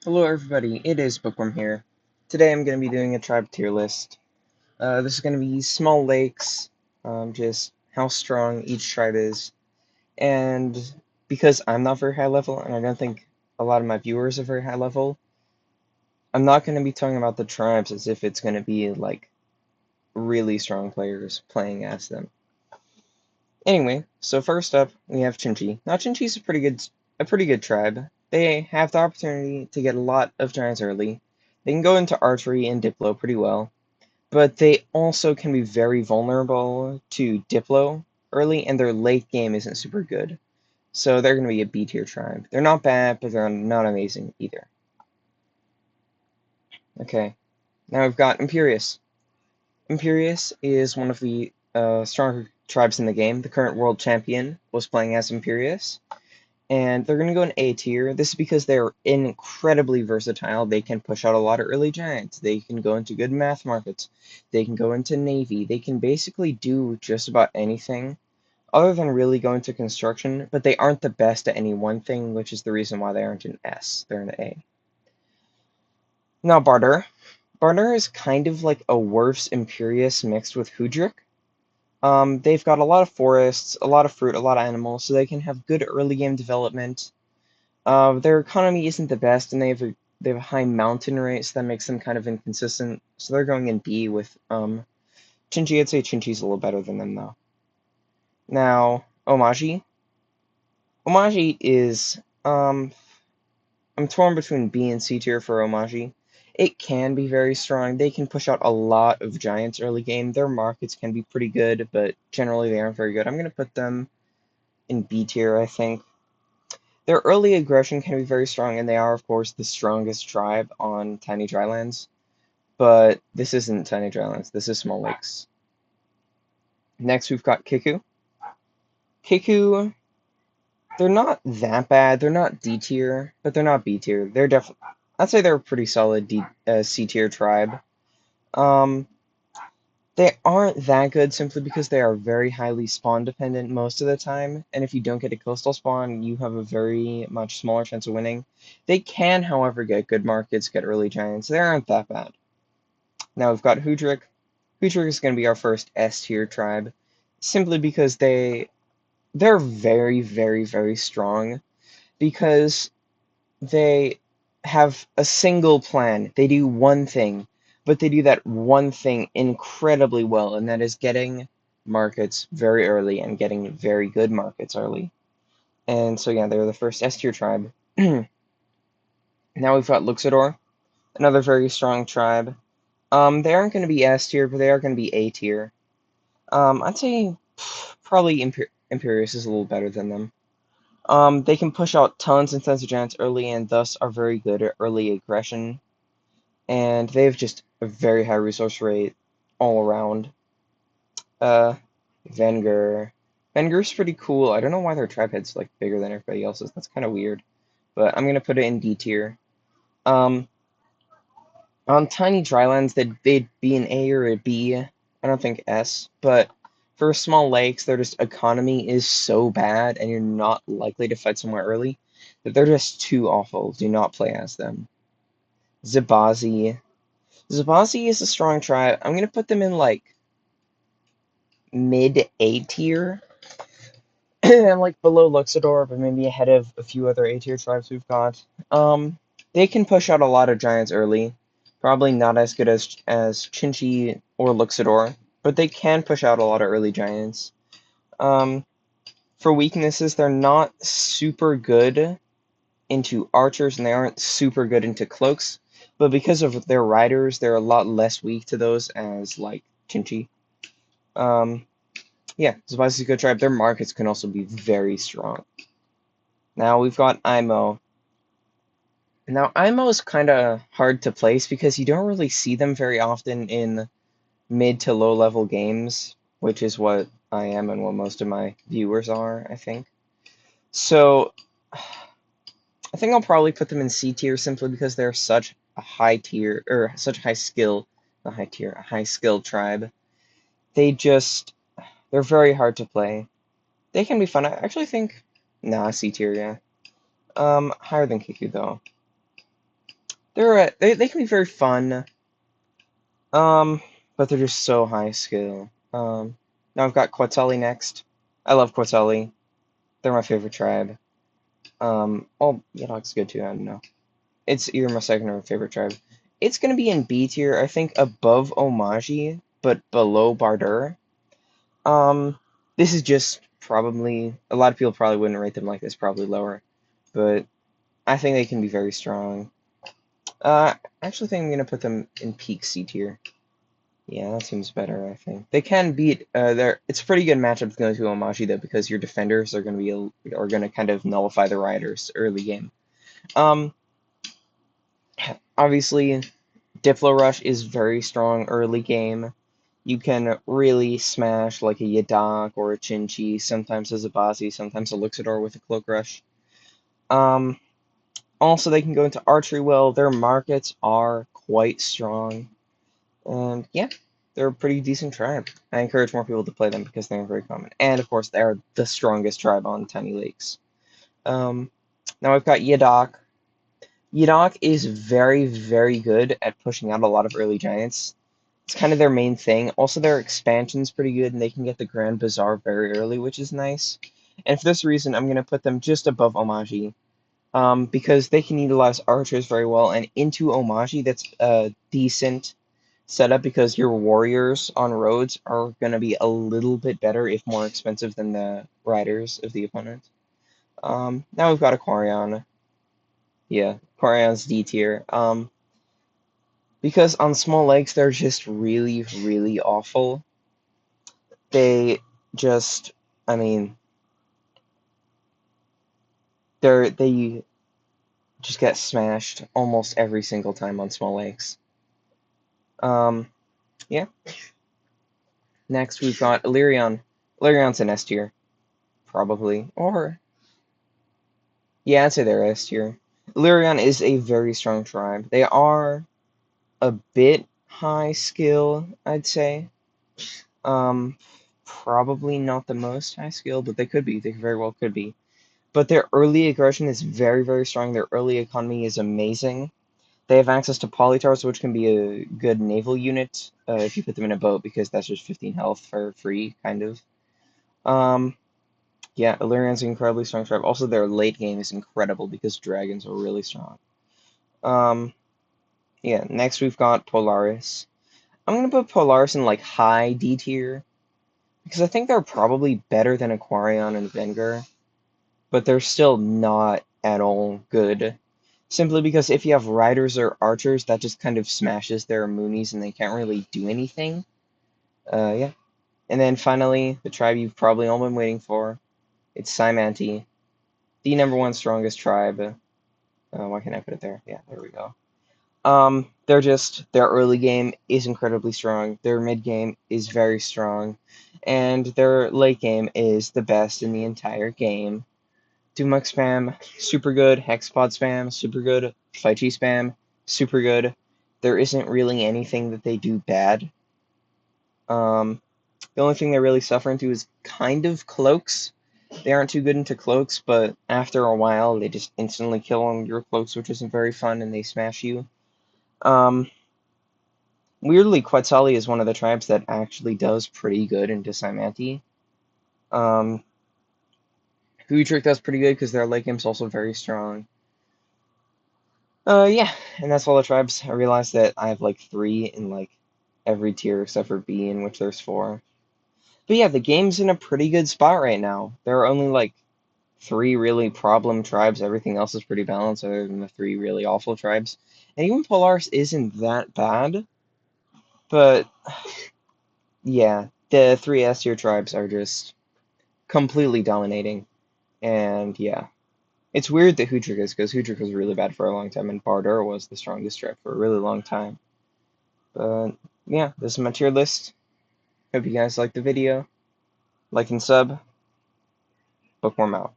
Hello everybody, it is Bookworm here. Today I'm going to be doing a tribe tier list. This is going to be small lakes, just how strong each tribe is. And because I'm not very high level, and I don't think a lot of my viewers are very high level, I'm not going to be talking about the tribes as if it's going to be like really strong players playing as them. Anyway, so first up we have Chinchi. Now Chinchi's a pretty good tribe. They have the opportunity to get a lot of giants early. They can go into archery and Diplo pretty well, but they also can be very vulnerable to Diplo early, and their late game isn't super good. So they're going to be a B tier tribe. They're not bad, but they're not amazing either. Okay, now we've got Imperius. Imperius is one of the stronger tribes in the game. The current world champion was playing as Imperius, and they're going to go in A tier. This is because they're incredibly versatile. They can push out a lot of early giants. They can go into good math markets. They can go into Navy. They can basically do just about anything other than really go into construction, but they aren't the best at any one thing, which is the reason why they aren't an S. They're an A. Now, Barter. Barter is kind of like a worse Imperius mixed with Hoodrick. They've got a lot of forests, a lot of fruit, a lot of animals, so they can have good early game development. Their economy isn't the best, and they have a high mountain rate, so that makes them kind of inconsistent. So they're going in B with Chinchi. I'd say Chinchi's a little better than them though. Now Omaji. Omaji is I'm torn between B and C tier for Omaji. It can be very strong. They can push out a lot of giants early game. Their markets can be pretty good, but generally they aren't very good. I'm gonna put them in B tier, I think. Their early aggression can be very strong, and they are, of course, the strongest tribe on Tiny Drylands. But this isn't Tiny Drylands, this is Small Lakes. Next, we've got Kiku. Kiku, they're not that bad. They're not D tier, but they're not B tier. They're definitely, I'd say they're a pretty solid C tier tribe. Um, they aren't that good simply because they are very highly spawn dependent most of the time, and if you don't get a coastal spawn, you have a very much smaller chance of winning. They can, however, get good markets, get early giants. They aren't that bad. Now we've got Hoodrick. Hoodrick is going to be our first S tier tribe, simply because they're very, very, very strong because they have a single plan. They do one thing, but they do that one thing incredibly well, and that is getting markets very early and getting very good markets early. And so, yeah, they're the first S tier tribe. Now we've got Luxador, another very strong tribe. They aren't going to be S tier, but they are going to be A tier. I'd say probably Imperius is a little better than them. They can push out tons and tons of giants early and thus are very good at early aggression. And they have just a very high resource rate all around. Uh, Venger. Venger's pretty cool. I don't know why their tribe head's like bigger than everybody else's. That's kind of weird. But I'm gonna put it in D tier. Um, on tiny drylands, they'd be an A or a B. I don't think S. But for small lakes, their just economy is so bad, and you're not likely to fight somewhere early, that they're just too awful. Do not play as them. Zibazi. Zibazi is a strong tribe. I'm gonna put them in like mid A tier, and like below Luxador, but maybe ahead of a few other A tier tribes we've got. They can push out a lot of giants early. Probably not as good as Chinchi or Luxador, but they can push out a lot of early giants. Um, for weaknesses, they're not super good into archers, and they aren't super good into cloaks. But because of their riders, they're a lot less weak to those as like Chinchi. Um, yeah, Spicy Good Tribe, their markets can also be very strong. Now we've got IMO. Now IMO is kind of hard to place because you don't really see them very often in mid to low level games, which is what I am and what most of my viewers are, I think. So I think I'll probably put them in C tier simply because they're such a high tier or such high skill, not high tier, a high skill tribe. They just they're very hard to play. They can be fun. I actually think, nah, C tier, yeah. Higher than Kiku though. They can be very fun. Um, but they're just so high skill. Now I've got Quetzali next. I love Quetzali. They're my favorite tribe. Oh, Yadog's good too. I don't know. It's either my second or favorite tribe. It's gonna be in B tier, I think, above Omaji, but below Bardur. Um, this is just probably a lot of people probably wouldn't rate them like this, probably lower, but I think they can be very strong. I actually think I'm gonna put them in peak C tier. Yeah, that seems better, I think. They can beat it's a pretty good matchup to go to Omachi though, because your defenders are gonna kind of nullify the riders early game. Um Obviously Diplo Rush is very strong early game. You can really smash like a Yadak or a Chinchi, sometimes as a Bazi, sometimes a Luxador with a Cloak Rush. Um Also they can go into archery well. Their markets are quite strong. And yeah, they're a pretty decent tribe. I encourage more people to play them because they're very common. And of course, they're the strongest tribe on Tiny Lakes. Um, Now I've got Yadak. Yadak is very, very good at pushing out a lot of early giants. It's kind of their main thing. Also, their expansion's pretty good, and they can get the Grand Bazaar very early, which is nice. And for this reason, I'm going to put them just above Omaji. Because they can utilize archers very well, and into Omaji, that's a decent setup because your warriors on roads are going to be a little bit better, if more expensive than the riders of the opponent. Now we've got Aquarion. Yeah, Aquarion's D tier. Because on small lakes they're just really, really awful. They just, I mean, they just get smashed almost every single time on small lakes. Yeah. Next we've got Illyrion. Illyon's an S tier, probably, or yeah, I'd say they're S tier. Illyrion is a very strong tribe. They are a bit high skill, I'd say. Um, Probably not the most high skill, but they could be. They very well could be. But their early aggression is very, very strong. Their early economy is amazing. They have access to Polytars, which can be a good naval unit if you put them in a boat, because that's just 15 health for free, kind of. Um, yeah, Illyrion's an incredibly strong tribe. Also, their late game is incredible because dragons are really strong. Um, yeah, next we've got Polaris. I'm gonna put Polaris in like high D tier because I think they're probably better than Aquarion and Venger, but they're still not at all good. Simply because if you have riders or archers, that just kind of smashes their moonies and they can't really do anything. Yeah. And then finally, the tribe you've probably all been waiting for. It's Symanti, the number one strongest tribe. Why can't I put it there? Yeah, there we go. Their early game is incredibly strong. Their mid game is very strong, and their late game is the best in the entire game. Dumux spam, super good. Hexpod spam, super good. Fichi spam, super good. There isn't really anything that they do bad. The only thing they really suffer into is kind of cloaks. They aren't too good into cloaks, but after a while, they just instantly kill on your cloaks, which isn't very fun, and they smash you. Um, Weirdly, Quetzali is one of the tribes that actually does pretty good into Symanti. Um, Hoodrick does pretty good because their late game's also very strong. Yeah, and that's all the tribes. I realized that I have like 3 in like every tier except for B, in which there's 4. But yeah, the game's in a pretty good spot right now. There are only like 3 really problem tribes. Everything else is pretty balanced other than the 3 really awful tribes. And even Polaris isn't that bad. But yeah, the 3 S tier tribes are just completely dominating. And yeah. It's weird that Hoodrick is, because Hoodrick was really bad for a long time, and Bardur was the strongest tribe for a really long time. But yeah, this is my tier list. Hope you guys liked the video. Like and sub. Bookworm out.